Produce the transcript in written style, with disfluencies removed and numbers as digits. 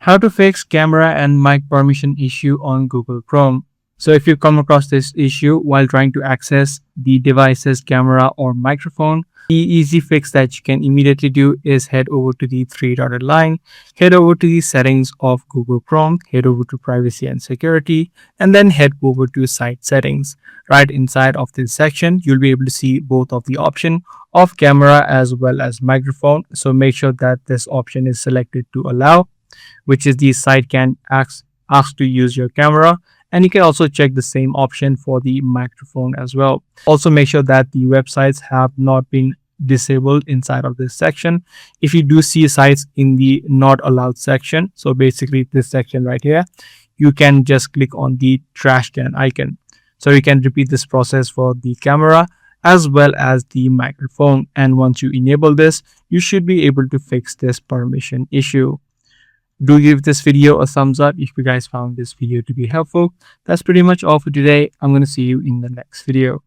How to fix camera and mic permission issue on Google Chrome. So if you come across this issue while trying to access the device's camera or microphone, the easy fix that you can immediately do is head over to the three dotted line, head over to the settings of Google Chrome, head over to privacy and security, and then head over to site settings. Right inside of this section, you'll be able to see both of the option of camera as well as microphone. So make sure that this option is selected to allow, which is the site can ask to use your camera, and you can also check the same option for the microphone as well. Also make sure that the websites have not been disabled inside of this section. If you do see sites in the not allowed section, so basically this section right here, you can just click on the trash can icon. So you can repeat this process for the camera as well as the microphone, and once you enable this, you should be able to fix this permission issue. Do give this video a thumbs up if you guys found this video to be helpful. That's pretty much all for today. I'm going to see you in the next video.